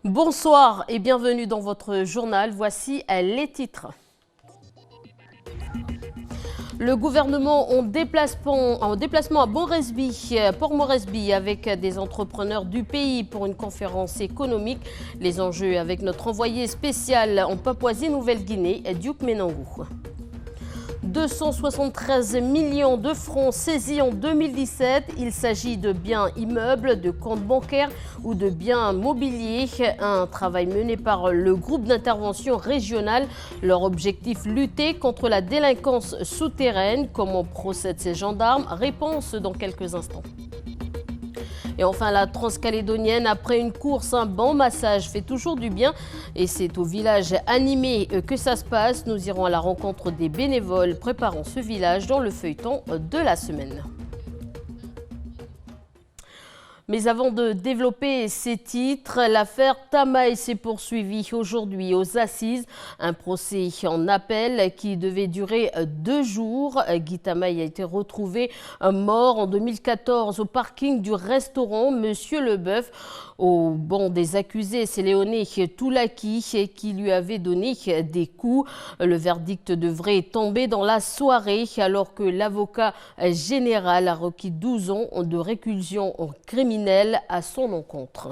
Bonsoir et bienvenue dans votre journal. Voici les titres. Le gouvernement en déplacement à Port Moresby avec des entrepreneurs du pays pour une conférence économique. Les enjeux avec notre envoyé spécial en Papouasie-Nouvelle-Guinée, Duke Menangou. 273 millions de francs saisis en 2017. Il s'agit de biens immeubles, de comptes bancaires ou de biens mobiliers. Un travail mené par le groupe d'intervention régional. Leur objectif, lutter contre la délinquance souterraine. Comment procèdent ces gendarmes? Réponse dans quelques instants. Et enfin, la Transcalédonienne, après une course, un bon massage fait toujours du bien. Et c'est au village animé que ça se passe. Nous irons à la rencontre des bénévoles préparant ce village dans le feuilleton de la semaine. Mais avant de développer ces titres, l'affaire Tamaï s'est poursuivie aujourd'hui aux assises. Un procès en appel qui devait durer 2 jours. Guy Tamaï a été retrouvé mort en 2014 au parking du restaurant Monsieur Leboeuf. Au banc des accusés, c'est Léoné Toulaki qui lui avait donné des coups. Le verdict devrait tomber dans la soirée alors que l'avocat général a requis 12 ans de réclusion criminelle à son encontre.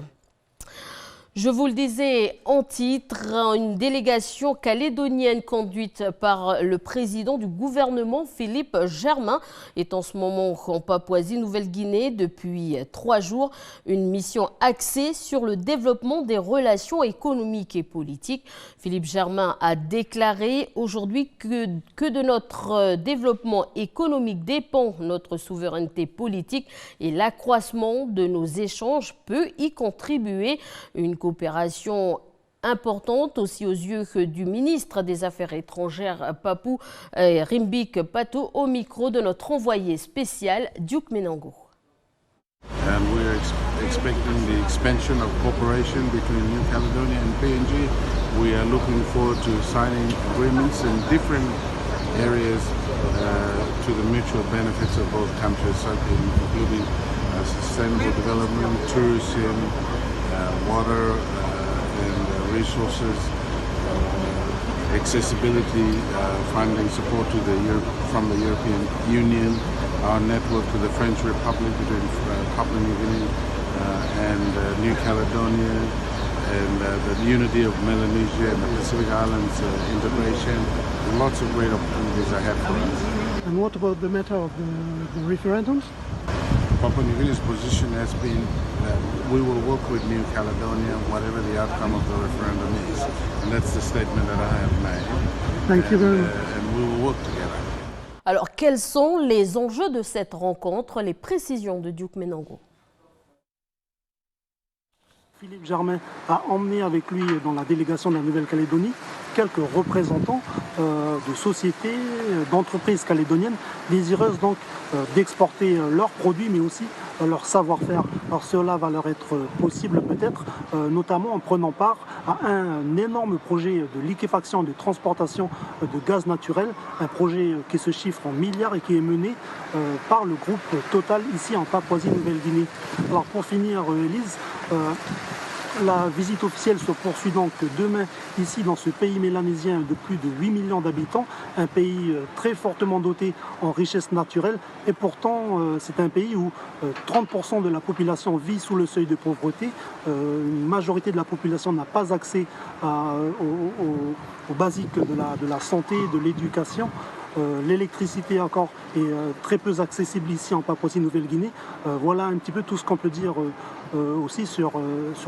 Je vous le disais en titre, une délégation calédonienne conduite par le président du gouvernement, Philippe Germain, est en ce moment en Papouasie-Nouvelle-Guinée depuis 3 jours. Une mission axée sur le développement des relations économiques et politiques. Philippe Germain a déclaré aujourd'hui que de notre développement économique dépend notre souveraineté politique et l'accroissement de nos échanges peut y contribuer. Une coopération importante aussi aux yeux du ministre des Affaires étrangères papou Rimbik Pato au micro de notre envoyé spécial Duke Menangou. And we are expecting the expansion of cooperation between New Caledonia and PNG. We are looking forward to signing agreements in different areas to the mutual benefits of both countries, including sustainable development, tourism, water and resources, accessibility, funding support to from the European Union, our network to the French Republic between Papua New Guinea and New Caledonia, and the unity of Melanesia and the Pacific Islands integration. Lots of great opportunities ahead for us. And what about the matter of the referendums? Papua New Guinea's position has been that we will work with New Caledonia whatever the outcome of the referendum is. And that's the statement that I have made. Thank you very much. And we will work together. Alors, quels sont les enjeux de cette rencontre? Les précisions de Duke Menangou. Philippe Germain a emmené avec lui dans la délégation de la Nouvelle-Calédonie quelques représentants de sociétés, d'entreprises calédoniennes désireuses donc d'exporter leurs produits mais aussi leur savoir-faire. Alors cela va leur être possible peut-être notamment en prenant part à un énorme projet de liquéfaction et de transportation de gaz naturel, un projet qui se chiffre en milliards et qui est mené par le groupe Total ici en Papouasie-Nouvelle-Guinée. Alors pour finir, Élise, la visite officielle se poursuit donc demain ici dans ce pays mélanésien de plus de 8 millions d'habitants, un pays très fortement doté en richesses naturelles et pourtant c'est un pays où 30% de la population vit sous le seuil de pauvreté, une majorité de la population n'a pas accès aux basiques de la santé, de l'éducation. L'électricité encore est très peu accessible ici en Papouasie-Nouvelle-Guinée. Voilà un petit peu tout ce qu'on peut dire aussi sur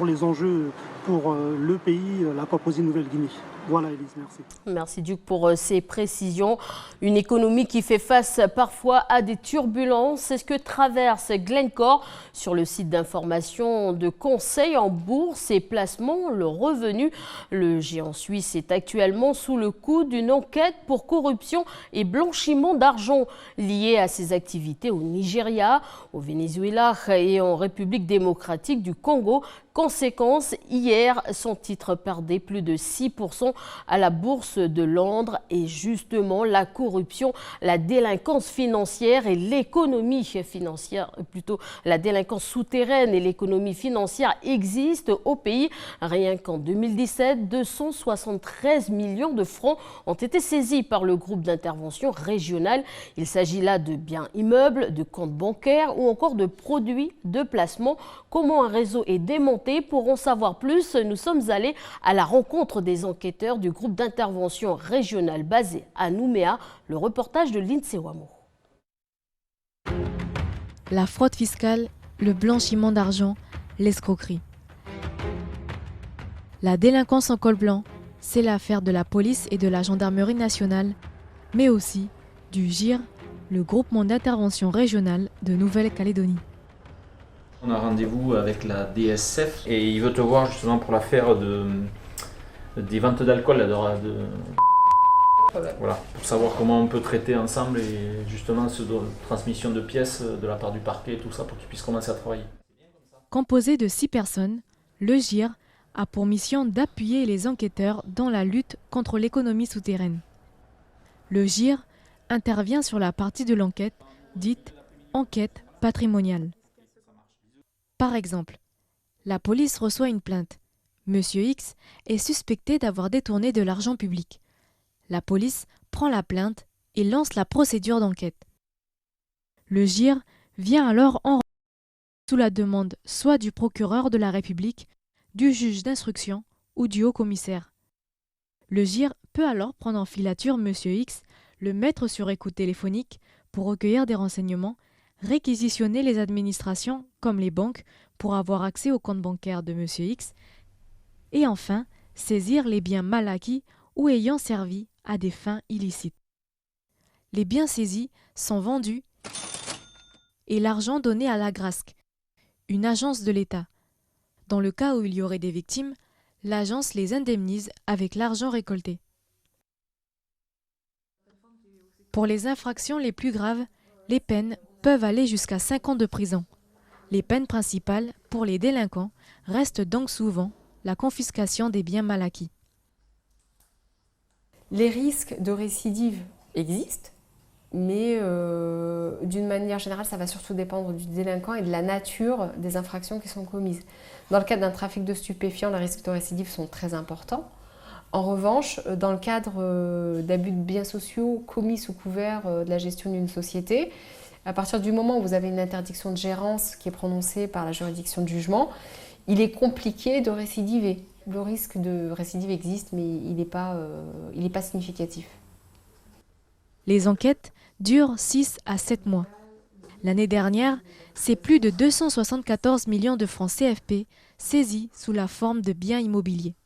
les enjeux pour le pays, la Papouasie-Nouvelle-Guinée. Voilà Élise, merci. Merci Duc pour ces précisions. Une économie qui fait face parfois à des turbulences. C'est ce que traverse Glencore sur le site d'information de conseil en bourse et placement, le revenu. Le géant suisse est actuellement sous le coup d'une enquête pour corruption et blanchiment d'argent liée à ses activités au Nigeria, au Venezuela et en République démocratique du Congo. Conséquence, hier, son titre perdait plus de 6%. cotation à la bourse de Londres. Et justement, la corruption, la délinquance financière et l'économie financière, plutôt la délinquance souterraine et l'économie financière existent au pays. Rien qu'en 2017, 273 millions de francs ont été saisis par le groupe d'intervention régional. Il s'agit là de biens immeubles, de comptes bancaires ou encore de produits de placement. Comment un réseau est démonté? Pour en savoir plus, nous sommes allés à la rencontre des enquêteurs du groupe d'intervention régional basé à Nouméa. Le reportage de Lindsay Wamo. La fraude fiscale, le blanchiment d'argent, l'escroquerie. La délinquance en col blanc, c'est l'affaire de la police et de la gendarmerie nationale, mais aussi du GIR, le groupement d'intervention régionale de Nouvelle-Calédonie. On a rendez-vous avec la DSF et il veut te voir justement pour l'affaire des ventes d'alcool. Voilà, pour savoir comment on peut traiter ensemble et justement cette transmission de pièces de la part du parquet et tout ça pour qu'ils puissent commencer à travailler. Composé de 6 personnes, le GIR a pour mission d'appuyer les enquêteurs dans la lutte contre l'économie souterraine. Le GIR intervient sur la partie de l'enquête dite enquête patrimoniale. Par exemple, la police reçoit une plainte. Monsieur X est suspecté d'avoir détourné de l'argent public. La police prend la plainte et lance la procédure d'enquête. Le GIR vient alors en sous la demande soit du procureur de la République, du juge d'instruction ou du haut-commissaire. Le GIR peut alors prendre en filature Monsieur X, le mettre sur écoute téléphonique pour recueillir des renseignements, réquisitionner les administrations comme les banques pour avoir accès au compte bancaire de Monsieur X et enfin saisir les biens mal acquis ou ayant servi à des fins illicites. Les biens saisis sont vendus et l'argent donné à l'Agrasc, une agence de l'État. Dans le cas où il y aurait des victimes, l'agence les indemnise avec l'argent récolté. Pour les infractions les plus graves, les peines peuvent aller jusqu'à 5 ans de prison. Les peines principales pour les délinquants restent donc souvent la confiscation des biens mal acquis. Les risques de récidive existent, mais d'une manière générale, ça va surtout dépendre du délinquant et de la nature des infractions qui sont commises. Dans le cadre d'un trafic de stupéfiants, les risques de récidive sont très importants. En revanche, dans le cadre d'abus de biens sociaux commis sous couvert de la gestion d'une société, à partir du moment où vous avez une interdiction de gérance qui est prononcée par la juridiction de jugement, il est compliqué de récidiver. Le risque de récidive existe, mais il n'est pas significatif. Les enquêtes durent 6 à 7 mois. L'année dernière, c'est plus de 274 millions de francs CFP saisis sous la forme de biens immobiliers.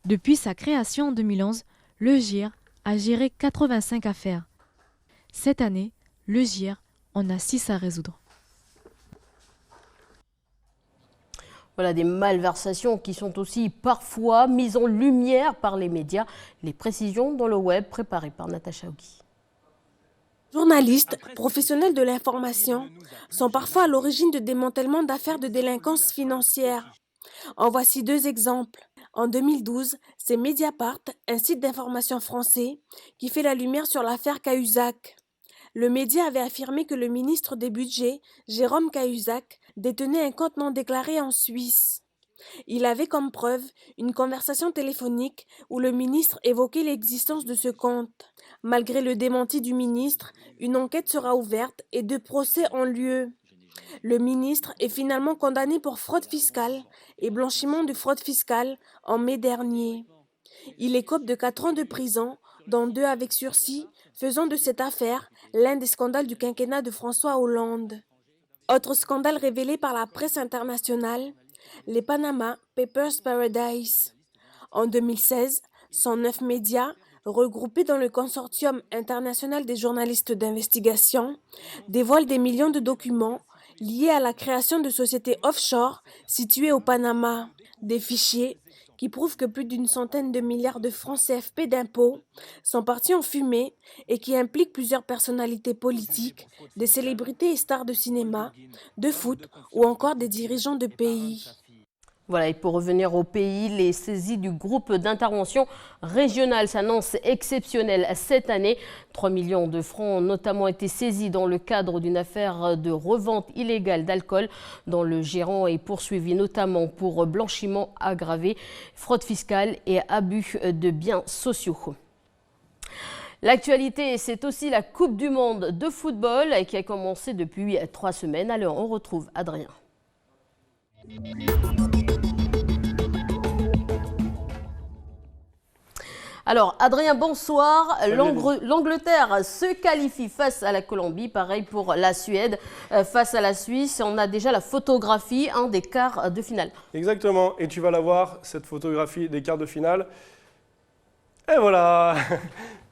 Depuis sa création en 2011, le GIR a géré 85 affaires. Cette année, le GIR en a 6 à résoudre. Voilà des malversations qui sont aussi parfois mises en lumière par les médias. Les précisions dans le web préparées par Natacha Ogi. Journalistes, professionnels de l'information, sont parfois à l'origine de démantèlement d'affaires de délinquance financière. En voici 2 exemples. En 2012, c'est Mediapart, un site d'information français, qui fait la lumière sur l'affaire Cahuzac. Le média avait affirmé que le ministre des Budgets, Jérôme Cahuzac, détenait un compte non déclaré en Suisse. Il avait comme preuve une conversation téléphonique où le ministre évoquait l'existence de ce compte. Malgré le démenti du ministre, une enquête sera ouverte et 2 procès ont lieu. Le ministre est finalement condamné pour fraude fiscale et blanchiment de fraude fiscale en mai dernier. Il écope de 4 ans de prison, dont 2 avec sursis, faisant de cette affaire l'un des scandales du quinquennat de François Hollande. Autre scandale révélé par la presse internationale, les Panama Papers Paradise. En 2016, 109 médias, regroupés dans le consortium international des journalistes d'investigation, dévoilent des millions de documents liés à la création de sociétés offshore situées au Panama. Des fichiers qui prouvent que plus d'une centaine de milliards de francs CFP d'impôts sont partis en fumée et qui impliquent plusieurs personnalités politiques, des célébrités et stars de cinéma, de foot ou encore des dirigeants de pays. Voilà, et pour revenir au pays, les saisies du groupe d'intervention régionale s'annoncent exceptionnelles cette année. 3 millions de francs ont notamment été saisis dans le cadre d'une affaire de revente illégale d'alcool dont le gérant est poursuivi notamment pour blanchiment aggravé, fraude fiscale et abus de biens sociaux. L'actualité, c'est aussi la Coupe du Monde de football qui a commencé depuis 3 semaines. Alors, on retrouve Adrien. Alors, Adrien, bonsoir. L'Angleterre se qualifie face à la Colombie. Pareil pour la Suède face à la Suisse. On a déjà la photographie des quarts de finale. Exactement. Et tu vas la voir, cette photographie des quarts de finale. Et voilà.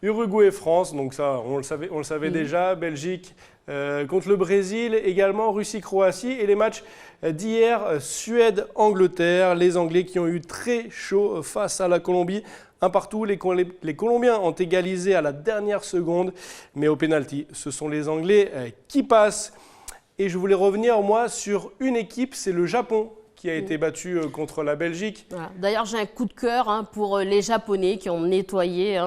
Uruguay-France, donc ça, on le savait déjà. Belgique contre le Brésil, également Russie-Croatie. Et les matchs d'hier, Suède-Angleterre. Les Anglais qui ont eu très chaud face à la Colombie. Un partout, les Colombiens ont égalisé à la dernière seconde, mais au pénalty, ce sont les Anglais qui passent. Et je voulais revenir, moi, sur une équipe, c'est le Japon qui a été battu contre la Belgique. Voilà. D'ailleurs, j'ai un coup de cœur pour les Japonais qui ont nettoyé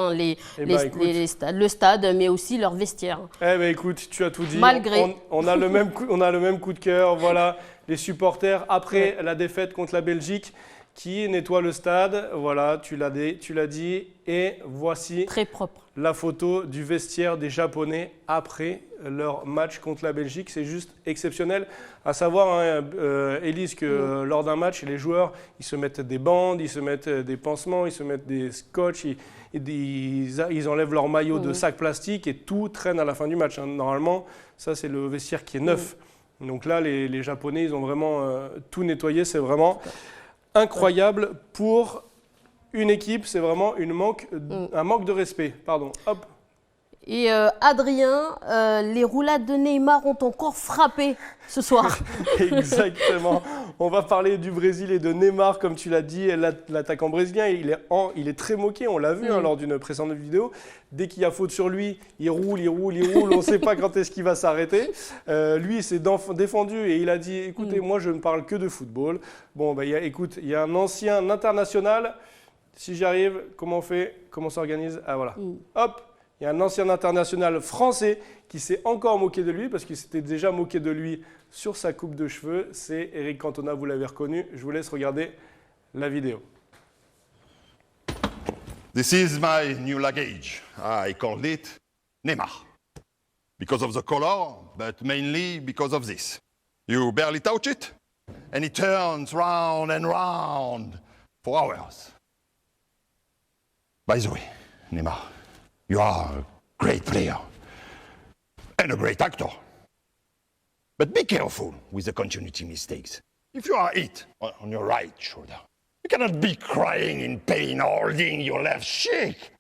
le stade, mais aussi leurs vestiaires. Eh ben écoute, tu as tout dit. Malgré. On a le même coup de cœur. Voilà, les supporters, après la défaite contre la Belgique, qui nettoie le stade. Voilà, tu l'as dit. Et voici très propre. La photo du vestiaire des Japonais après leur match contre la Belgique. C'est juste exceptionnel. À savoir, Élise, que lors d'un match, les joueurs, ils se mettent des bandes, ils se mettent des pansements, ils se mettent des scotch, ils enlèvent leur maillot de sac plastique et tout traîne à la fin du match. Normalement, ça, c'est le vestiaire qui est neuf. Donc là, les Japonais, ils ont vraiment tout nettoyé. C'est vraiment incroyable pour une équipe, c'est vraiment un manque de respect. Pardon. Hop. Et Adrien, les roulades de Neymar ont encore frappé ce soir. Exactement. On va parler du Brésil et de Neymar, comme tu l'as dit. L'attaquant brésilien, il est très moqué. On l'a vu lors d'une précédente vidéo. Dès qu'il y a faute sur lui, il roule. On ne sait pas quand est-ce qu'il va s'arrêter. Lui, il s'est défendu et il a dit, écoutez, moi, je ne parle que de football. Bon, bah, écoute, il y a un ancien international. Si j'y arrive, comment on fait? Comment on s'organise? Ah, voilà. Hop. Il y a un ancien international français qui s'est encore moqué de lui parce qu'il s'était déjà moqué de lui sur sa coupe de cheveux. C'est Eric Cantona, vous l'avez reconnu. Je vous laisse regarder la vidéo. This is my new luggage. I called it Neymar. Because of the color, but mainly because of this. You barely touch it, and it turns round and round for hours. By the way, Neymar, you are a great player and a great actor. But be careful with the continuity mistakes. If you are hit on your right shoulder, you cannot be crying in pain holding your left cheek.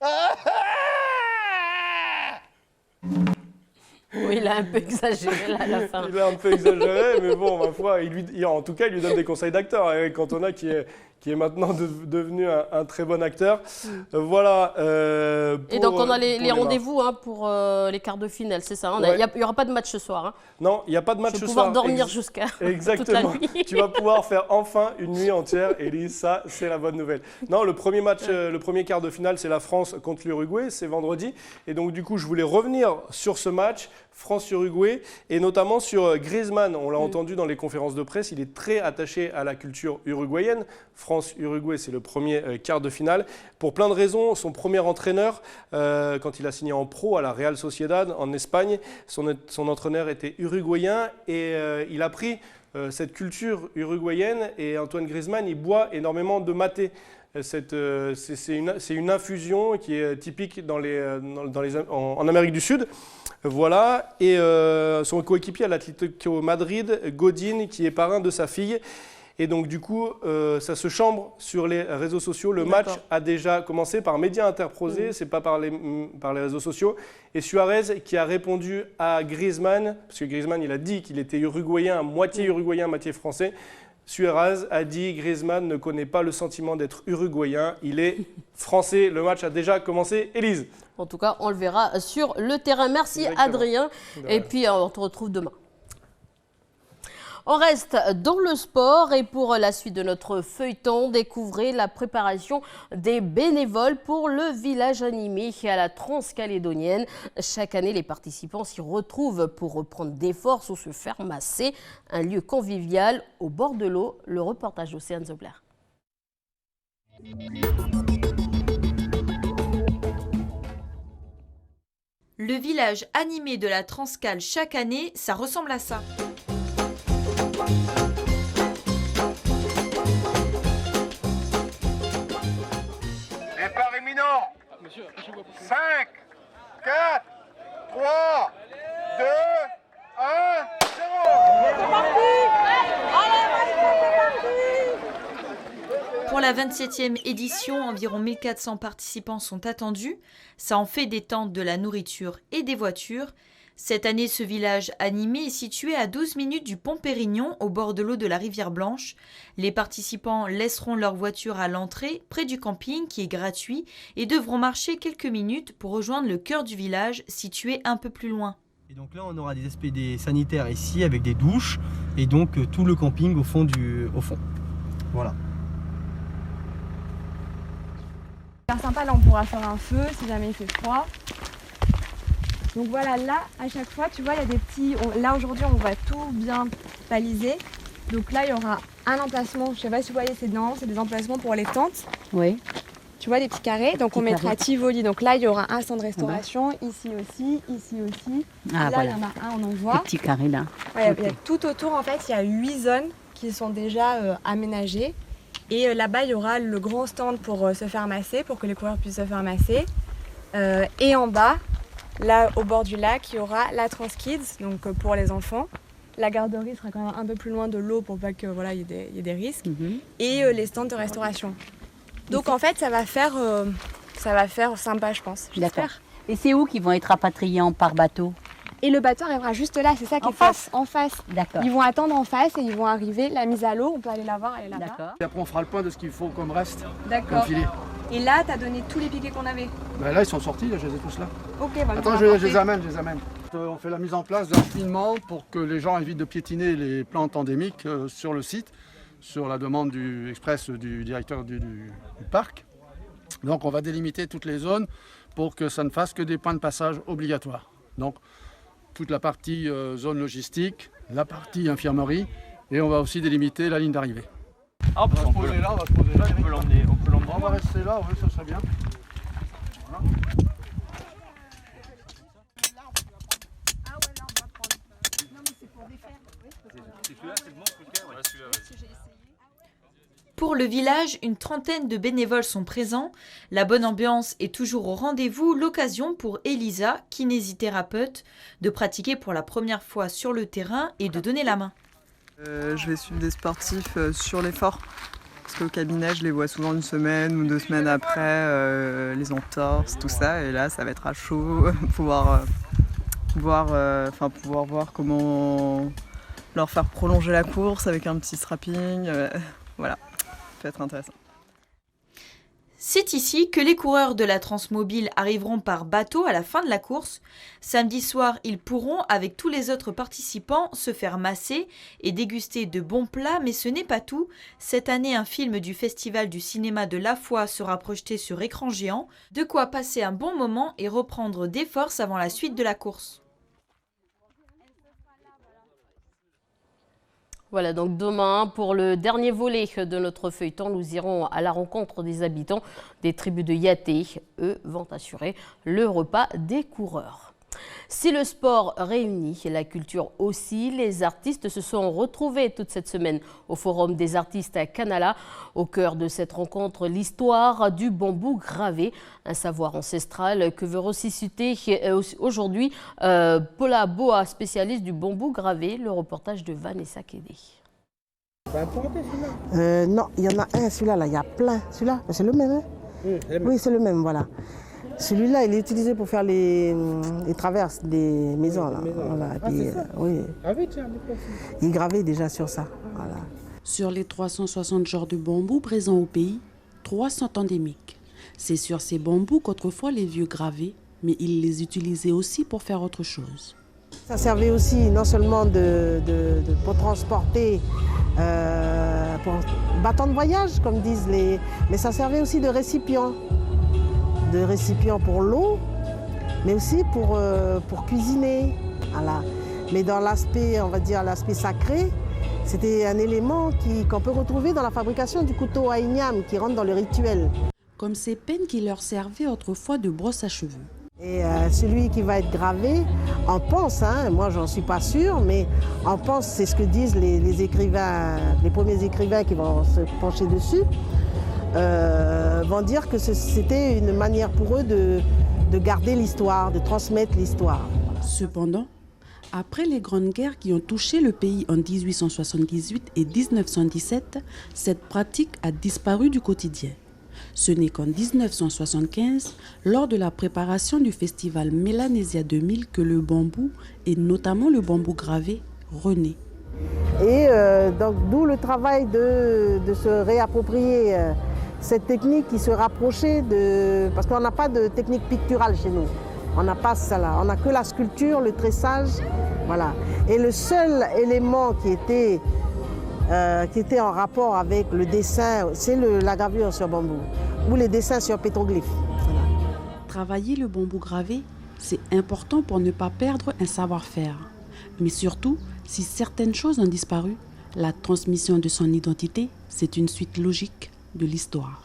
Oui, il a un peu exagéré là, à la fin. Il a un peu exagéré, mais bon, ma foi, en tout cas, il lui donne des conseils d'acteur. Eric Cantona qui est maintenant devenu un très bon acteur. Voilà. Et donc, on a les rendez-vous pour les quarts de finale, c'est ça? Il n'y aura pas de match ce soir. Hein. Non, il n'y a pas de match ce soir. Tu vas pouvoir dormir jusqu'à toute la nuit. Tu vas pouvoir faire enfin une nuit entière, Élise, ça, c'est la bonne nouvelle. Non, le premier match, le premier quart de finale, c'est la France contre l'Uruguay, c'est vendredi. Et donc, du coup, je voulais revenir sur ce match, France-Uruguay, et notamment sur Griezmann. On l'a entendu dans les conférences de presse, il est très attaché à la culture uruguayenne. France-Uruguay, c'est le premier quart de finale. Pour plein de raisons, son premier entraîneur, quand il a signé en pro à la Real Sociedad en Espagne, son entraîneur était uruguayen et il a pris cette culture uruguayenne. Et Antoine Griezmann, il boit énormément de maté. C'est une infusion qui est typique en Amérique du Sud. Voilà, et son coéquipier à l'Atlético Madrid, Godín, qui est parrain de sa fille. Et donc du coup, ça se chambre sur les réseaux sociaux. Le match a déjà commencé par médias interposés, c'est pas par les réseaux sociaux. Et Suarez qui a répondu à Griezmann, parce que Griezmann il a dit qu'il était uruguayen, moitié français. Suarez a dit Griezmann ne connaît pas le sentiment d'être uruguayen, il est français. Le match a déjà commencé. Élise. En tout cas, on le verra sur le terrain. Merci Adrien. Et puis, on te retrouve demain. On reste dans le sport et pour la suite de notre feuilleton, découvrez la préparation des bénévoles pour le village animé à la Transcalédonienne. Chaque année, les participants s'y retrouvent pour reprendre des forces ou se faire masser. Un lieu convivial au bord de l'eau. Le reportage d'Océane Zobler. Le village animé de la Transcale chaque année, ça ressemble à ça. Départ imminent. 5, 4, 3, 2, 1, 0. Pour la 27e édition, environ 1400 participants sont attendus. Ça en fait des tentes, de la nourriture et des voitures. Cette année, ce village animé est situé à 12 minutes du pont Pérignon, au bord de l'eau de la rivière Blanche. Les participants laisseront leur voiture à l'entrée, près du camping, qui est gratuit, et devront marcher quelques minutes pour rejoindre le cœur du village, situé un peu plus loin. Et donc là, on aura des SPD sanitaires ici, avec des douches, et donc tout le camping au fond. Voilà. C'est sympa, là on pourra faire un feu si jamais il fait froid. Donc voilà, là à chaque fois tu vois il y a des petits, là aujourd'hui on va tout bien baliser. Donc là il y aura un emplacement, je sais pas si vous voyez, c'est des emplacements pour les tentes. Oui. Tu vois des petits carrés, donc on mettra Tivoli. Donc là il y aura un stand de restauration, ici aussi, ici aussi. Ah, là voilà. il y en a un, on en voit. Les petits carrés là. Ouais, Ok. il y a tout autour en fait, il y a 8 zones qui sont déjà aménagées. Et là-bas, il y aura le grand stand pour se faire masser, pour que les coureurs puissent se faire masser. Et en bas, là au bord du lac, il y aura la Transkids, donc pour les enfants. La garderie sera quand même un peu plus loin de l'eau pour pas que voilà, il y ait des risques. Et les stands de restauration. Donc en fait, ça va faire sympa, je pense. D'accord. Et c'est où qu'ils vont être rapatriés par bateau? Et le bateau arrivera juste là, c'est ça qui est en face. D'accord. Ils vont attendre en face et ils vont arriver, la mise à l'eau, on peut aller la voir, elle est là-bas. D'accord. Et après on fera le point de ce qu'il faut comme reste. D'accord. Comme filet. Et là, tu as donné tous les piquets qu'on avait. Ben là ils sont sortis, là, je les ai tous là. Ok, bah, Attends, je les amène. On fait la mise en place d'un cheminement pour que les gens évitent de piétiner les plantes endémiques sur le site, sur la demande express du directeur du parc. Donc on va délimiter toutes les zones pour que ça ne fasse que des points de passage obligatoires. Donc toute la partie zone logistique, la partie infirmerie, et on va aussi délimiter la ligne d'arrivée. Ah, on va se poser là, On peut l'emmener. On va rester là, oui, ça serait bien. Voilà. Pour le village, une trentaine de bénévoles sont présents. La bonne ambiance est toujours au rendez-vous. L'occasion pour Elisa, kinésithérapeute, de pratiquer pour la première fois sur le terrain et de donner la main. Je vais suivre des sportifs sur l'effort. Parce qu'au cabinet, je les vois souvent 1 semaine ou 2 semaines après, les entorses, tout ça. Et là, ça va être à chaud, pouvoir voir comment leur faire prolonger la course avec un petit strapping. Voilà, ça peut être intéressant. C'est ici que les coureurs de la Transmobile arriveront par bateau à la fin de la course. Samedi soir, ils pourront, avec tous les autres participants, se faire masser et déguster de bons plats, mais ce n'est pas tout. Cette année, un film du Festival du cinéma de La Foi sera projeté sur écran géant, de quoi passer un bon moment et reprendre des forces avant la suite de la course. Voilà, donc demain, pour le dernier volet de notre feuilleton, nous irons à la rencontre des habitants des tribus de Yaté. Eux vont assurer le repas des coureurs. Si le sport réunit, la culture aussi, les artistes se sont retrouvés toute cette semaine au Forum des artistes à Canala. Au cœur de cette rencontre, l'histoire du bambou gravé, un savoir ancestral que veut ressusciter aujourd'hui Paula Boa, spécialiste du bambou gravé. Le reportage de Vanessa Kédé. Non, il y en a un, celui-là, là, il y a plein. Celui-là, c'est le même, hein? Oui, c'est le même, voilà. Celui-là, il est utilisé pour faire les traverses des maisons. Là. Voilà. Puis, oui. Il est gravé déjà sur ça. Voilà. Sur les 360 genres de bambous présents au pays, 3 sont endémiques. C'est sur ces bambous qu'autrefois les vieux gravaient, mais ils les utilisaient aussi pour faire autre chose. Ça servait aussi non seulement pour transporter, pour bâton de voyage, comme disent les... Mais ça servait aussi de récipient pour l'eau, mais aussi pour cuisiner. Voilà. Mais dans l'aspect, on va dire, l'aspect sacré, c'était un élément qu'on peut retrouver dans la fabrication du couteau à igname, qui rentre dans le rituel. Comme ces pennes qui leur servaient autrefois de brosse à cheveux. Et celui qui va être gravé, on pense, moi j'en suis pas sûre, mais on pense, c'est ce que disent les écrivains, les premiers écrivains qui vont se pencher dessus, vont dire que c'était une manière pour eux de garder l'histoire, de transmettre l'histoire. Cependant, après les grandes guerres qui ont touché le pays en 1878 et 1917, cette pratique a disparu du quotidien. Ce n'est qu'en 1975, lors de la préparation du festival Mélanésia 2000, que le bambou, et notamment le bambou gravé, renaît. Et donc d'où le travail de se réapproprier cette technique qui se rapprochait de... Parce qu'on n'a pas de technique picturale chez nous. On n'a pas ça là. On n'a que la sculpture, le tressage, voilà. Et le seul élément qui était en rapport avec le dessin, c'est la gravure sur bambou ou les dessins sur pétroglyphes. Voilà. Travailler le bambou gravé, c'est important pour ne pas perdre un savoir-faire. Mais surtout, si certaines choses ont disparu, la transmission de son identité, c'est une suite logique de l'histoire.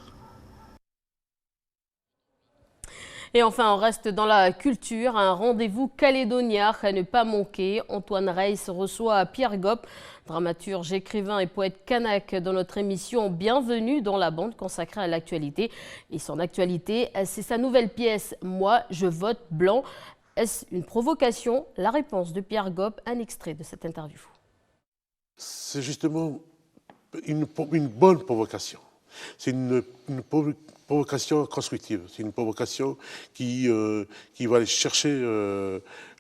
Et enfin, on reste dans la culture, un rendez-vous calédonien à ne pas manquer. Antoine Reiss reçoit Pierre Gop, dramaturge, écrivain et poète kanak, dans notre émission Bienvenue dans la bande consacrée à l'actualité. Et son actualité, c'est sa nouvelle pièce « Moi, je vote blanc ». Est-ce une provocation? La réponse de Pierre Gop, un extrait de cette interview. C'est justement une bonne provocation. C'est une provocation constructive. C'est une provocation qui va aller chercher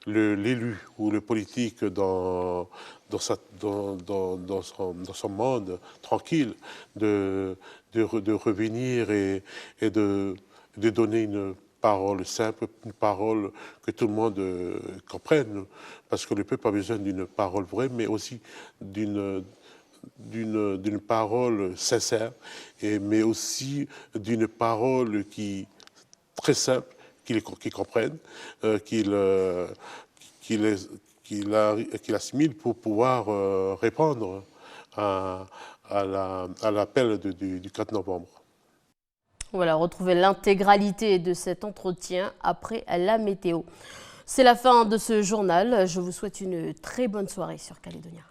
l'élu ou le politique dans son monde tranquille, de revenir et de donner une parole simple, une parole que tout le monde comprenne. Parce que le peuple a besoin d'une parole vraie, mais aussi d'une parole sincère, mais aussi d'une parole très simple, qu'ils comprennent, qu'ils assimilent pour pouvoir répondre à l'appel du 4 novembre. Voilà, retrouvez l'intégralité de cet entretien après la météo. C'est la fin de ce journal. Je vous souhaite une très bonne soirée sur Calédonia.